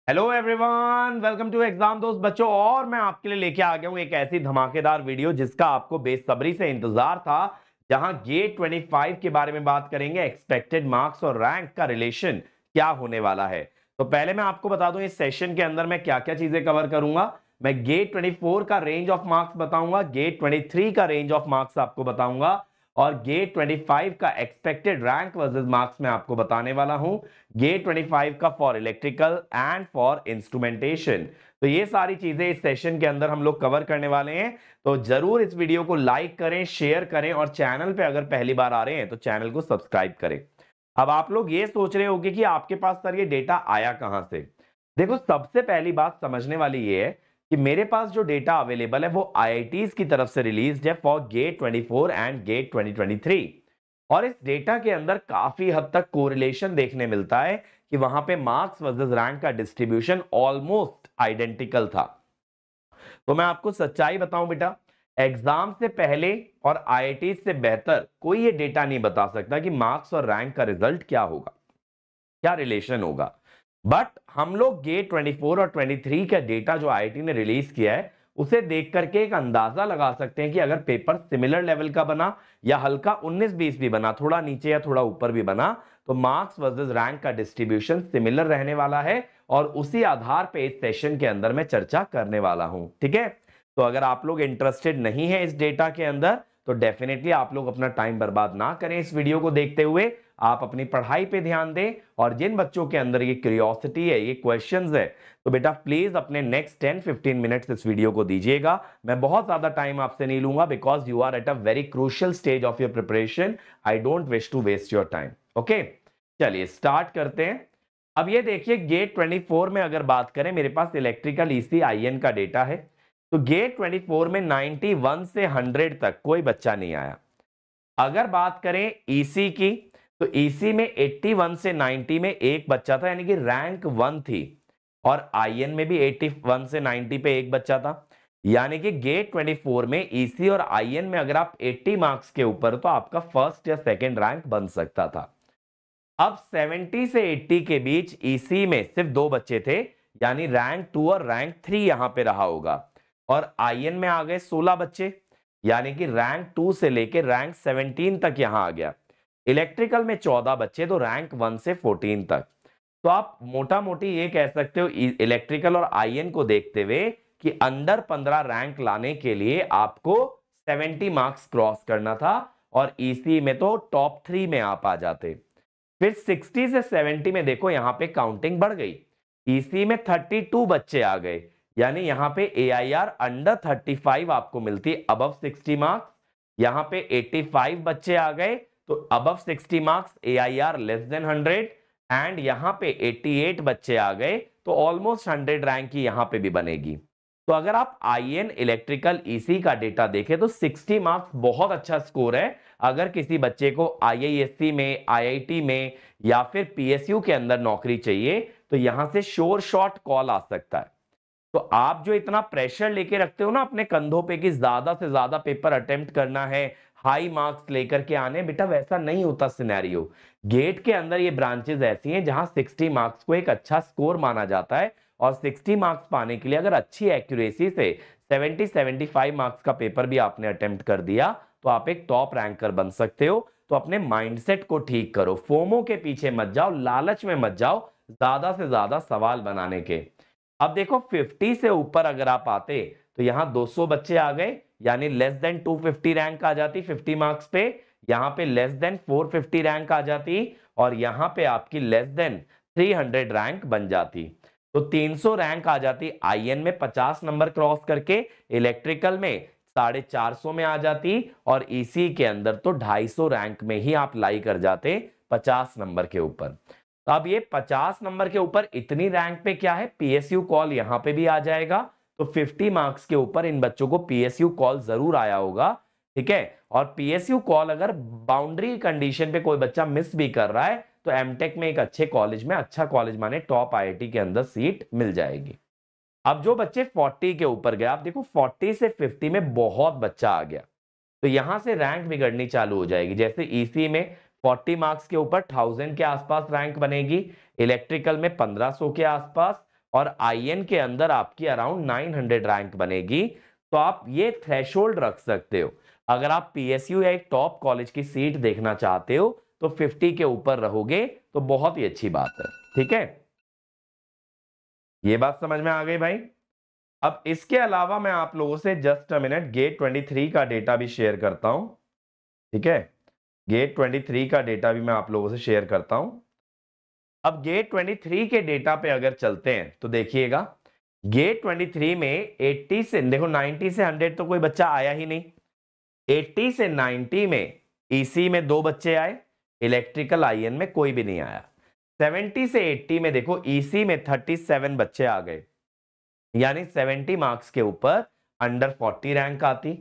Hello everyone, welcome to exam Dost बच्चों। और मैं आपके लिए लेके आ गया हूं एक ऐसी धमाकेदार वीडियो जिसका आपको बेसब्री से इंतजार था, जहां गेट 25 के बारे में बात करेंगे। एक्सपेक्टेड मार्क्स और रैंक का रिलेशन क्या होने वाला है। तो पहले मैं आपको बता दूं इस सेशन के अंदर मैं क्या क्या चीजें कवर करूंगा। मैं गेट 24 का रेंज ऑफ मार्क्स बताऊंगा, गेट 23 का रेंज ऑफ मार्क्स आपको बताऊंगा, और गेट 25 का एक्सपेक्टेड रैंक वर्सेस मार्क्स में आपको बताने वाला हूं। गेट 25 का for electrical and for instrumentation. तो ये सारी चीजें इस सेशन के अंदर हम लोग कवर करने वाले हैं। तो जरूर इस वीडियो को लाइक करें, शेयर करें, और चैनल पे अगर पहली बार आ रहे हैं तो चैनल को सब्सक्राइब करें। अब आप लोग ये सोच रहे होंगे कि आपके पास सर ये डेटा आया कहां से। देखो, सबसे पहली बात समझने वाली ये है कि मेरे पास जो डेटा अवेलेबल है वो आईआईटीज की तरफ से रिलीज है फॉर गेट 24 एंड गेट 2023। और इस डेटा के अंदर काफी हद तक कोरिलेशन देखने मिलता है कि वहां पे मार्क्स वर्सेस रैंक का डिस्ट्रीब्यूशन ऑलमोस्ट आइडेंटिकल था। तो मैं आपको सच्चाई बताऊं बेटा, एग्जाम से पहले और आईआईटी से बेहतर कोई ये डेटा नहीं बता सकता कि मार्क्स और रैंक का रिजल्ट क्या होगा, क्या रिलेशन होगा। बट हम लोग गेट 24 और 23 का डेटा जो आईआईटी ने रिलीज किया है उसे देख करके एक अंदाजा लगा सकते हैं कि अगर पेपर सिमिलर लेवल का बना या हल्का 19-20 भी बना, थोड़ा नीचे या थोड़ा ऊपर भी बना, तो मार्क्स वर्सेस रैंक का डिस्ट्रीब्यूशन सिमिलर रहने वाला है। और उसी आधार पे इस सेशन के अंदर मैं चर्चा करने वाला हूं। ठीक है, तो अगर आप लोग इंटरेस्टेड नहीं है इस डेटा के अंदर तो डेफिनेटली आप लोग अपना टाइम बर्बाद ना करें। इस वीडियो को देखते हुए आप अपनी पढ़ाई पे ध्यान दें। और जिन बच्चों के अंदर ये क्यूरियोसिटी है, ये क्वेश्चंस है, तो बेटा प्लीज अपने नेक्स्ट 10-15 मिनट्स इस वीडियो को दीजिएगा। मैं बहुत ज्यादा टाइम आपसे नहीं लूंगा because you are at a very crucial stage of your preparation. I don't wish to waste your time. Okay, चलिए स्टार्ट करते हैं। अब ये देखिए, गेट 24 में अगर बात करें, मेरे पास इलेक्ट्रिकल ईसी आईएन का डेटा है। तो गेट 24 में 91 से 100 तक कोई बच्चा नहीं आया। अगर बात करें ईसी की, तो ईसी में 81 से 90 में एक बच्चा था, यानी कि रैंक 1 थी। और आईएन में भी 81 से 90 पे एक बच्चा था। यानी कि गेट 24 में ईसी और आईएन में अगर आप 80 मार्क्स के ऊपर तो आपका फर्स्ट या सेकंड रैंक बन सकता था। अब 70 से 80 के बीच ईसी में सिर्फ दो बच्चे थे, यानी रैंक 2 और रैंक 3 यहां पे रहा होगा। और आईएन में आ गए 16 बच्चे, यानी कि रैंक 2 से लेकर रैंक 17 तक यहां आ गया। इलेक्ट्रिकल में 14 बच्चे, तो रैंक 1 से 14 तक। तो आप मोटा मोटी ये कह सकते हो इलेक्ट्रिकल और आईएन को देखते हुए कि अंडर 15 रैंक लाने के लिए आपको 70 मार्क्स क्रॉस करना था। और ईसी में तो टॉप 3 में आप आ जाते। फिर 60 से 70 में देखो यहां पे काउंटिंग बढ़ गई। ईसी में 32 बच्चे आ गए, यानी यहां पे एआईआर अंडर 35 आपको मिलती, अबव 60 मार्क्स। यहां पे 85 बच्चे आ गए, तो above 60 marks, AIR less than 100। And यहां पे 88 बच्चे आ गए, तो ऑलमोस्ट 100 रैंक की यहां पे भी बनेगी। तो अगर आप आईएन इलेक्ट्रिकल ईसी का डेटा देखें तो 60 मार्क्स बहुत अच्छा स्कोर है। अगर किसी बच्चे को आईआईएससी में, आईआईटी में या फिर पीएसयू के अंदर नौकरी चाहिए तो यहां से श्योर शॉट कॉल आ सकता है। तो आप जो इतना प्रेशर लेके रखते हो ना अपने कंधों पे कि ज्यादा से ज्यादा पेपर अटेम्प्ट करना है, हाई मार्क्स लेकर के आने, बेटा वैसा नहीं होता सिनेरियो। गेट के अंदर ये ब्रांचेस ऐसी हैं जहां 60 मार्क्स को एक अच्छा स्कोर माना जाता है। और 60 मार्क्स पाने के लिए अगर अच्छी एक्यूरेसी से 70-75 मार्क्स का पेपर भी आपने अटेम्प्ट कर दिया तो आप एक टॉप रैंकर बन सकते हो। तो अपने माइंडसेट को ठीक करो, फोमो के पीछे मत जाओ, लालच में मत जाओ ज्यादा से ज्यादा सवाल बनाने के। अब देखो 50 से ऊपर अगर आप आते तो यहां 200 बच्चे आ गए, यानी लेस देन 250 रैंक आ जाती 50 मार्क्स पे। यहां पे लेस देन 450 रैंक आ जाती, और यहां पे आपकी लेस देन 300 रैंक बन जाती। तो 300 रैंक आ जाती आईएन में 50 नंबर क्रॉस करके, इलेक्ट्रिकल में 450 में आ जाती, और ईसी के अंदर तो 250 रैंक में ही आप लाई कर जाते 50 नंबर के ऊपर। तो अब ये 50 नंबर के ऊपर इतनी रैंक पे क्या है, पीएसयू कॉल यहां पे भी आ जाएगा। तो 50 मार्क्स के ऊपर इन बच्चों को पीएसयू कॉल जरूर आया होगा। ठीक है, और पीएसयू कॉल अगर बाउंड्री कंडीशन पे कोई बच्चा मिस भी कर रहा है तो एमटेक में एक अच्छे कॉलेज में, अच्छा कॉलेज माने टॉप आईआईटी के अंदर सीट मिल जाएगी। अब जो बच्चे 40 के ऊपर गए, आप देखो 40 से 50 में बहुत बच्चा आ गया, तो यहां से रैंक बिगड़नी चालू हो जाएगी। जैसे ईसी में 40 मार्क्स के ऊपर 1000 के आसपास रैंक बनेगी, इलेक्ट्रिकल में 1500 के आसपास, और आईएन के अंदर आपकी अराउंड 900 रैंक बनेगी, तो आप ये थ्रेशोल्ड रख सकते हो। अगर आप पीएसयू या एक टॉप कॉलेज की सीट देखना चाहते हो तो 50 के ऊपर रहोगे तो बहुत ही अच्छी बात है। ठीक है, ये बात समझ में आ गई भाई। अब इसके अलावा मैं आप लोगों से जस्ट अ मिनट गेट 23 का डेटा भी शेयर करता हूं। ठीक है, गेट 23 का डेटा भी मैं आप लोगों से शेयर करता हूं। अब गेट 23 के डेटा पे अगर चलते हैं तो देखिएगा, गेट 23 में 80 से देखो 90 से 100 तो कोई बच्चा आया ही नहीं। 80 से 90 में ईसी में 2 बच्चे आए, इलेक्ट्रिकल आईएन में कोई भी नहीं आया। 70 से 80 में देखो ईसी में 37 बच्चे आ गए, यानी 70 मार्क्स के ऊपर अंडर 40 रैंक आती।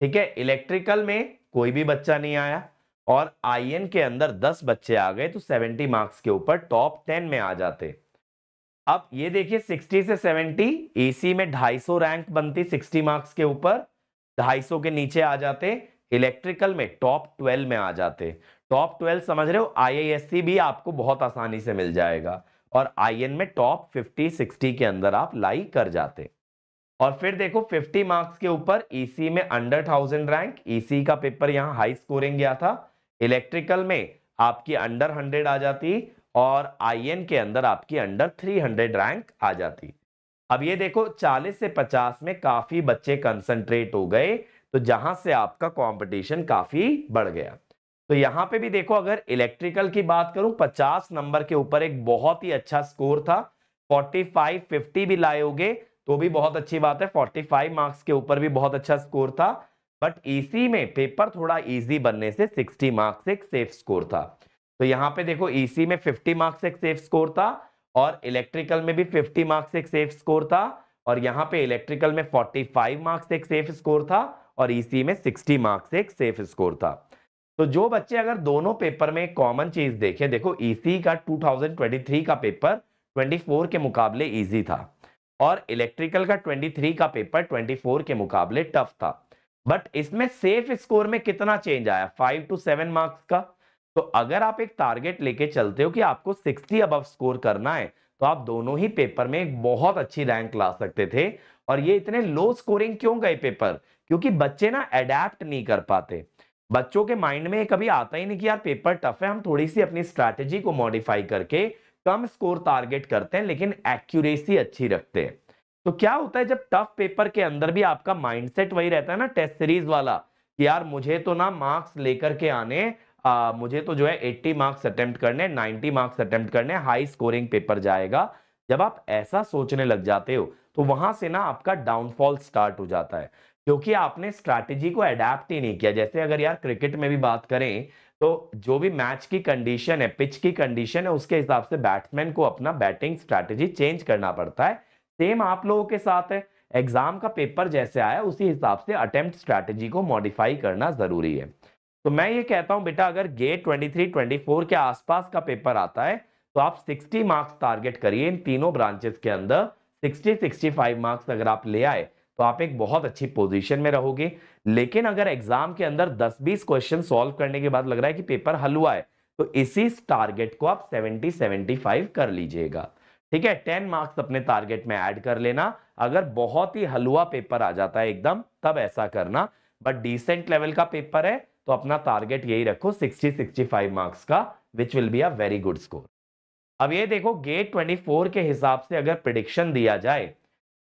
ठीक है, इलेक्ट्रिकल में कोई भी बच्चा नहीं आया और आईएन के अंदर 10 बच्चे आ गए तो 70 मार्क्स के ऊपर टॉप 10 में आ जाते। अब ये देखिए 60 से 70 ईसी में 250 रैंक बनती, 60 मार्क्स के ऊपर 250 के नीचे आ जाते, इलेक्ट्रिकल में टॉप 12 में आ जाते। टॉप 12 समझ रहे हो, आईआईएससी भी आपको बहुत आसानी से मिल जाएगा और आईएन में टॉप 50-60 के अंदर आप लाई कर जाते। और फिर देखो 50 मार्क्स के ऊपर ईसी में अंडर 1000 रैंक, ईसी का पेपर यहां हाई स्कोरिंग गया था। इलेक्ट्रिकल में आपकी अंडर 100 आ जाती और आईएन के अंदर आपकी अंडर 300 रैंक आ जाती। अब ये देखो 40 से 50 में काफी बच्चे कंसंट्रेट हो गए, तो जहां से आपका कंपटीशन काफी बढ़ गया। तो यहां पे भी देखो, अगर इलेक्ट्रिकल की बात करूं 50 नंबर के ऊपर एक बहुत ही अच्छा स्कोर था, 45-50 भी लाए होगे तो भी बहुत अच्छी बात है, 45 मार्क्स के ऊपर भी बहुत अच्छा स्कोर था। बट ईसी में पेपर थोड़ा इजी बनने से 60 मार्क्स एक सेफ स्कोर था। तो यहां पे देखो ईसी में 50 मार्क्स एक सेफ स्कोर था और इलेक्ट्रिकल में भी 50 मार्क्स एक सेफ स्कोर था, और यहां पे इलेक्ट्रिकल में 45 मार्क्स एक सेफ स्कोर था और ईसी में 60 मार्क्स एक सेफ स्कोर था। तो जो बच्चे अगर दोनों पेपर में कॉमन चीज देखें, देखो ईसी का 2023 का पेपर 24 के मुकाबले इजी था और इलेक्ट्रिकल का 23 का पेपर 24 के मुकाबले टफ था। बट इसमें सेफ स्कोर में कितना चेंज आया, 5 to 7 मार्क्स का। तो अगर आप एक टारगेट लेके चलते हो कि आपको 60 अबव स्कोर करना है, तो आप दोनों ही पेपर में एक बहुत अच्छी रैंक ला सकते थे। और ये इतने लो स्कोरिंग क्यों गए पेपर, क्योंकि बच्चे ना अडेप्ट नहीं कर पाते। बच्चों के माइंड में कभी आता ही नहीं कि यार पेपर टफ है, हम थोड़ी सी अपनी स्ट्रैटेजी को मॉडिफाई करके कम स्कोर टारगेट करते हैं लेकिन एक्यूरेसी अच्छी रखते हैं। तो क्या होता है जब टफ पेपर के अंदर भी आपका माइंडसेट वही रहता है ना टेस्ट सीरीज वाला, कि यार मुझे तो ना मार्क्स लेकर के आने, मुझे तो जो है 80 मार्क्स अटेम्प्ट करने, 90 मार्क्स अटेम्प्ट करने, हाई स्कोरिंग पेपर जाएगा। जब आप ऐसा सोचने लग जाते हो तो वहां से ना आपका डाउनफॉल स्टार्ट हो जाता है, क्योंकि आपने स्ट्रैटेजी को अडेप्ट ही नहीं किया। जैसे अगर यार क्रिकेट में भी बात करें तो जो भी मैच की कंडीशन है, पिच की कंडीशन है, उसके हिसाब से बैट्समैन को अपना बैटिंग स्ट्रैटेजी चेंज करना पड़ता है। सेम आप लोगों के साथ है, एग्जाम का पेपर जैसे आया उसी हिसाब से अटेम्प्ट स्ट्रैटेजी को मॉडिफाई करना जरूरी है। तो मैं ये कहता हूं बेटा, अगर गेट 23-24 के आसपास का पेपर आता है तो आप 60 मार्क्स टारगेट करिए इन तीनों ब्रांचेस के अंदर। 60-65 मार्क्स अगर आप ले आए तो आप एक बहुत अच्छी पोजीशन में रहोगे। लेकिन अगर एग्जाम के अंदर 10-20 क्वेश्चन सॉल्व करने के बाद लग रहा है कि पेपर हल हुआ है, तो इसी टारगेट को आप 70-75 कर लीजिएगा। ठीक है, 10 मार्क्स अपने टारगेट में ऐड कर लेना। अगर बहुत ही हलवा पेपर आ जाता है एकदम, तब ऐसा करना। बट डिसेंट लेवल का पेपर है तो अपना टारगेट यही रखो 60-65 मार्क्स का, which will be a very good score. अब ये देखो गेट 24 के हिसाब से अगर प्रिडिक्शन दिया जाए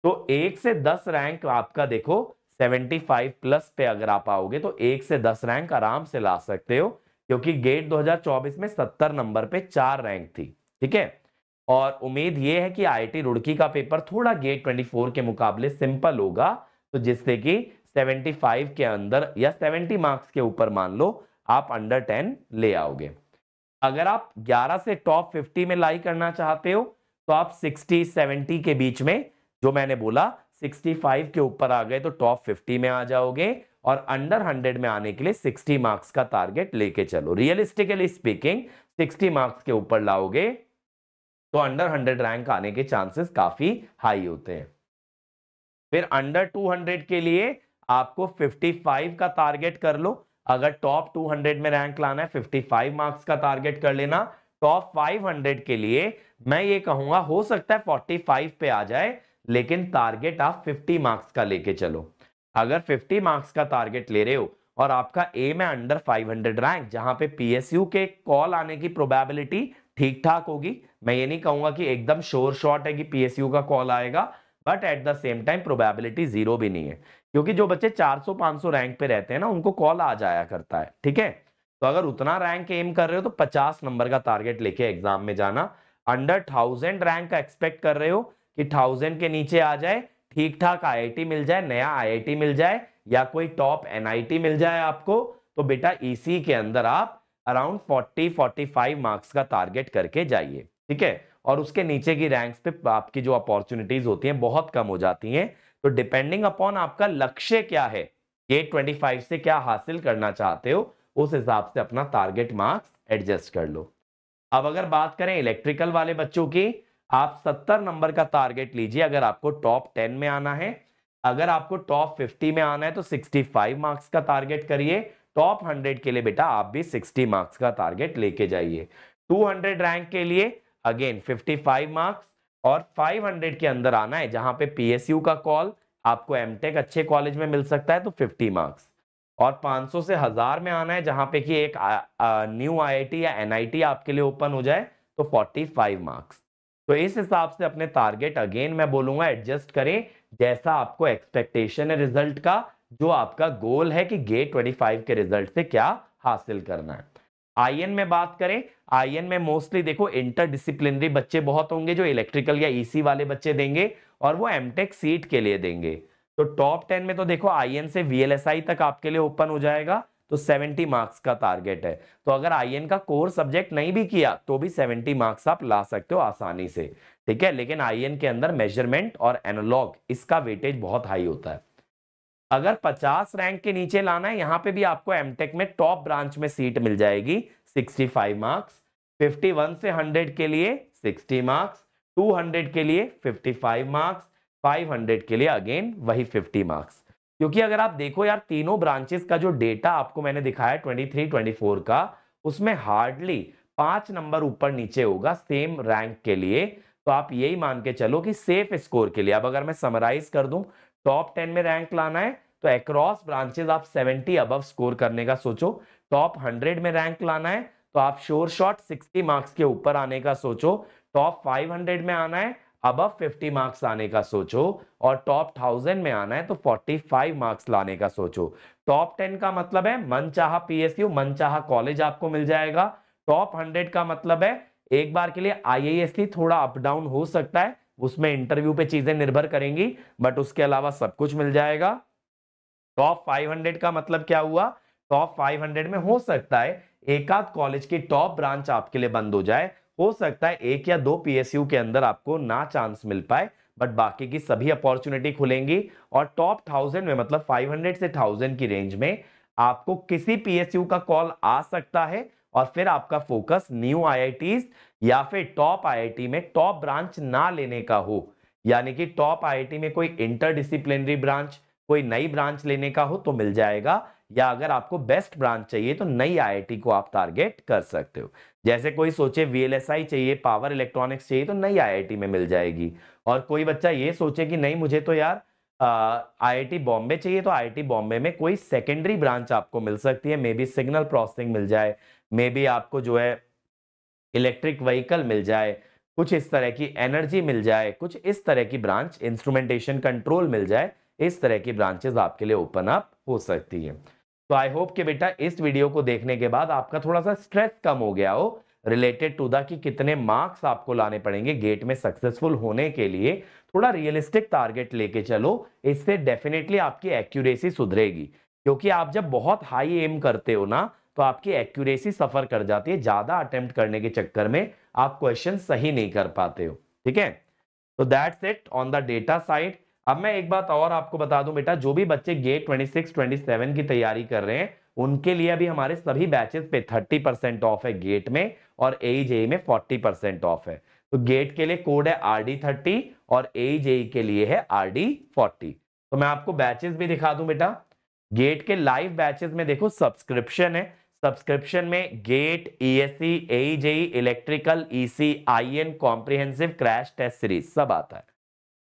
तो 1 से 10 रैंक आपका देखो 75 प्लस पे अगर आप आओगे तो 1 से 10 रैंक आराम से ला सकते हो, क्योंकि गेट 2024 में 70 नंबर पे 4 रैंक थी। ठीक है, और उम्मीद ये है कि आईआईटी रुड़की का पेपर थोड़ा गेट 24 के मुकाबले सिंपल होगा, तो जिससे कि 75 के अंदर या 70 मार्क्स के ऊपर मान लो आप अंडर 10 ले आओगे। अगर आप 11 से टॉप 50 में लाई करना चाहते हो तो आप 60-70 के बीच में, जो मैंने बोला 65 के ऊपर आ गए तो टॉप 50 में आ जाओगे, और अंडर 100 में आने के लिए 60 मार्क्स का टारगेट लेके चलो। रियलिस्टिकली स्पीकिंग 60 मार्क्स के ऊपर लाओगे तो अंडर 100 रैंक आने के चांसेस काफी हाई होते हैं। फिर अंडर 200 के लिए आपको 55 का टारगेट कर लो। अगर टॉप 200 में रैंक लाना है 55 मार्क्स का टारगेट कर लेना। टॉप 500 के लिए मैं ये कहूंगा हो सकता है 45 पे आ जाए, लेकिन टारगेट आप 50 मार्क्स का लेके चलो। अगर 50 मार्क्स का टारगेट ले रहे हो और आपका एम है अंडर 500 रैंक, जहां पे पीएसयू के कॉल आने की प्रोबेबिलिटी ठीक ठाक होगी, मैं ये नहीं कहूंगा कि एकदम श्योर शॉट है कि पीएसयू का कॉल आएगा, but at the same time probability zero भी नहीं है, क्योंकि जो बच्चे 400-500 रैंक पे रहते हैं ना, उनको कॉल आ जाया करता है। ठीक है, तो अगर उतना रैंक एम कर रहे हो तो 50 नंबर का टारगेट लेके एग्जाम में जाना। अंडर 1000 रैंक का एक्सपेक्ट कर रहे हो कि 1000 के नीचे आ जाए, ठीक ठाक आईआईटी मिल जाए, नया आईआईटी मिल जाए या कोई टॉप एनआईटी मिल जाए आपको, तो बेटा इसी के अंदर आप अराउंड 40-45 मार्क्स का टारगेट करके जाइए। ठीक है, और उसके नीचे की रैंक्स पे आपकी जो अपॉर्चुनिटीज होती हैं बहुत कम हो जाती हैं। तो डिपेंडिंग अपॉन आपका लक्ष्य क्या है, गेट 25 से क्या हासिल करना चाहते हो, उस हिसाब से अपना टारगेट मार्क्स एडजस्ट कर लो। अब अगर बात करें इलेक्ट्रिकल वाले बच्चों की, आप 70 नंबर का टारगेट लीजिए अगर आपको टॉप 10 में आना है। अगर आपको टॉप 50 में आना है तो 65 मार्क्स का टारगेट करिए। टॉप 100 के लिए बेटा आप भी 60 मार्क्स का टारगेट लेके जाइए। 200 रैंक के लिए अगेन 55 मार्क्स, और 500 के अंदर आना है जहां पे पीएसयू का कॉल, आपको एमटेक अच्छे कॉलेज में मिल सकता है तो 50 मार्क्स, और 500 से 1000 में आना है जहां पे कि एक न्यू आईआईटी या एनआईटी आपके लिए ओपन हो जाए तो 45 मार्क्स। तो इस हिसाब से अपने टारगेट अगेन मैं बोलूंगा एडजस्ट करें, जैसा आपको एक्सपेक्टेशन है रिजल्ट का, जो आपका गोल है कि गेट 25 के रिजल्ट से क्या हासिल करना है। आईएन में बात करें, आईएन में मोस्टली देखो इंटरडिसिप्लिनरी बच्चे बहुत होंगे जो इलेक्ट्रिकल या ईसी वाले बच्चे देंगे, और वो एमटेक सीट के लिए देंगे। तो टॉप 10 में तो देखो आईएन से वीएलएसआई तक आपके लिए ओपन हो जाएगा, तो 70 मार्क्स का टारगेट है। तो अगर आईएन का कोर सब्जेक्ट नहीं भी किया तो भी 70 मार्क्स आप ला सकते हो आसानी से। ठीक है, लेकिन आईएन के अंदर मेजरमेंट और एनालॉग इसका वेटेज बहुत हाई होता है। अगर 50 रैंक के नीचे लाना है, यहां पे भी आपको एमटेक में टॉप ब्रांच में सीट मिल जाएगी, 65 मार्क्स। 51 से 100 के लिए 60 मार्क्स, 200 के लिए 55 मार्क्स, 500 के लिए अगेन वही 50 मार्क्स। क्योंकि अगर आप देखो यार, तीनों ब्रांचेस का जो डेटा आपको मैंने दिखाया 23-24 का, उसमें हार्डली 5 नंबर ऊपर नीचे होगा सेम रैंक के लिए। तो आप यही मान के चलो कि सेफ स्कोर के लिए, अब अगर मैं समराइज कर दूं, टॉप 10 में रैंक लाना है तो अक्रॉस ब्रांचेस आप 70 अबव स्कोर करने का सोचो। टॉप 100 में रैंक लाना है तो आप श्योर शॉट 60 मार्क्स के ऊपर आने का सोचो। टॉप 500 में आना है अबव 50 मार्क्स आने का सोचो, और टॉप 1000 में आना है तो 45 मार्क्स लाने का सोचो। टॉप 10 का मतलब है मनचाहा पीएसयू, मनचाहा कॉलेज आपको मिल जाएगा। टॉप 100 का मतलब है एक बार के लिए आईआईएससी थोड़ा अप डाउन हो सकता है, उसमें इंटरव्यू पे चीजें निर्भर करेंगी, बट उसके अलावा सब कुछ मिल जाएगा। टॉप 500 का मतलब क्या हुआ, टॉप 500 में हो सकता है एक आध कॉलेज की टॉप ब्रांच आपके लिए बंद हो जाए, हो सकता है एक या दो पीएसयू के अंदर आपको ना चांस मिल पाए, बट बाकी की सभी अपॉर्चुनिटी खुलेंगी। और टॉप 1000 में मतलब 500 से 1000 की रेंज में आपको किसी पीएसयू का कॉल आ सकता है, और फिर आपका फोकस न्यू आईआईटीज या फिर टॉप आईआईटी में टॉप ब्रांच ना लेने का हो, यानी कि टॉप आईआईटी में कोई इंटरडिसिप्लिनरी ब्रांच, कोई नई ब्रांच लेने का हो तो मिल जाएगा, या अगर आपको बेस्ट ब्रांच चाहिए तो नई आईआईटी को आप टारगेट कर सकते हो। जैसे कोई सोचे वीएलएसआई चाहिए, पावर इलेक्ट्रॉनिक्स चाहिए, तो नई आईआईटी में मिल जाएगी। और कोई बच्चा ये सोचे कि नहीं मुझे तो यार आईआईटी बॉम्बे चाहिए, तो आईआईटी बॉम्बे में कोई सेकेंडरी ब्रांच आपको मिल सकती है, मे बी सिग्नल प्रोसेसिंग मिल जाए, मे बी आपको जो है इलेक्ट्रिक व्हीकल मिल जाए, कुछ इस तरह की एनर्जी मिल जाए, कुछ इस तरह की ब्रांच इंस्ट्रूमेंटेशन कंट्रोल मिल जाए, इस तरह की ब्रांचेस आपके लिए ओपन अप हो सकती है। तो आई होप कि बेटा इस वीडियो को देखने के बाद आपका थोड़ा सा स्ट्रेस कम हो गया हो रिलेटेड टू द कि कितने मार्क्स आपको लाने पड़ेंगे गेट में सक्सेसफुल होने के लिए। थोड़ा रियलिस्टिक टारगेट लेके चलो, इससे डेफिनेटली आपकी एक्यूरेसी सुधरेगी, क्योंकि आप जब बहुत हाई एम करते हो ना तो आपकी एक्यूरेसी सफर कर जाती है, ज्यादा अटेम्प्ट करने के चक्कर में आप क्वेश्चन सही नहीं कर पाते हो। ठीक है, तो that's it on the data side. अब मैं एक बात और आपको बता दूं बेटा, जो भी बच्चे गेट 26-27 की तैयारी कर रहे हैं उनके लिए अभी हमारे सभी बैचेस पे 30% ऑफ है गेट में, और एई में 40% ऑफ है। तो गेट के लिए कोड है RD30 और एई के लिए है RD40। तो मैं आपको बैचेस भी दिखा दूं बेटा। गेट के लाइव बैचेस में देखो सब्सक्रिप्शन है, सब्सक्रिप्शन में GATE, ESC, AE JE, electrical, EC, IN, comprehensive, crash test series सब आता है।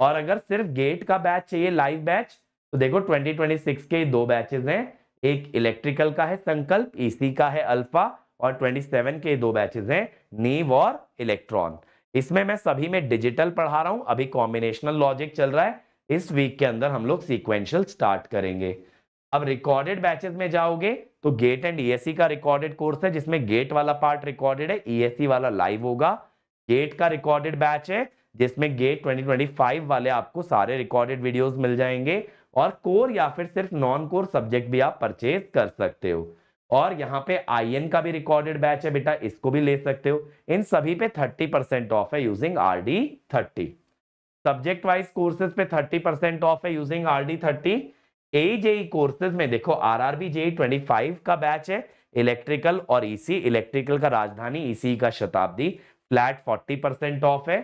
और अगर सिर्फ गेट का बैच चाहिए लाइव बैच, तो देखो 2026 के दो बैचेस हैं, एक इलेक्ट्रिकल का है संकल्प, ईसी का है अल्फा, और 27 के दो बैचेस हैं नीव और इलेक्ट्रॉन। इसमें मैं सभी में डिजिटल पढ़ा रहा हूं, अभी कॉम्बिनेशनल लॉजिक चल रहा है। इस वीक के अंदर हम लोग सीक्वेंशियल स्टार्ट करेंगे। अब रिकॉर्डेड बैचेस में जाओगे तो गेट एंड ईएससी का रिकॉर्डेड कोर्स है, जिसमें गेट वाला पार्ट रिकॉर्डेड है, ईएससी वाला लाइव होगा। गेट का रिकॉर्डेड बैच है जिसमें गेट 2025 वाले आपको सारे रिकॉर्डेड वीडियोस मिल जाएंगे, और कोर या फिर सिर्फ नॉन कोर सब्जेक्ट भी आप परचेज कर सकते हो। और यहाँ पे आईएन का भी रिकॉर्डेड बैच है बेटा, इसको भी ले सकते हो। इन सभी पे 30% ऑफ है using RD30। Subject wise courses पे 30% ऑफ है यूजिंग RD30। एजेई कोर्सेज में देखो आरआरबी जेई 25 का बैच है, इलेक्ट्रिकल और ईसी, इलेक्ट्रिकल का राजधानी, ईसी का शताब्दी, फ्लैट 40% ऑफ है।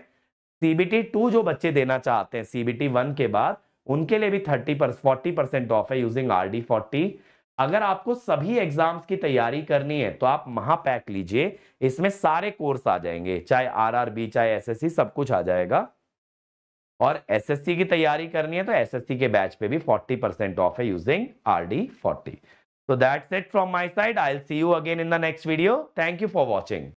सीबीटी 2 जो बच्चे देना चाहते हैं सीबीटी 1 के बाद, उनके लिए भी 40% ऑफ है यूजिंग RD40। अगर आपको सभी एग्जाम्स की तैयारी करनी है तो आप महापैक लीजिए, इसमें सारे कोर्स आ जाएंगे, चाहे आरआरबी चाहे एसएससी सब कुछ आ जाएगा। और एसएससी की तैयारी करनी है तो एसएससी के बैच पे भी 40% ऑफ है using RD40। So that's it from my side. I'll see you again in the next video. Thank you for watching.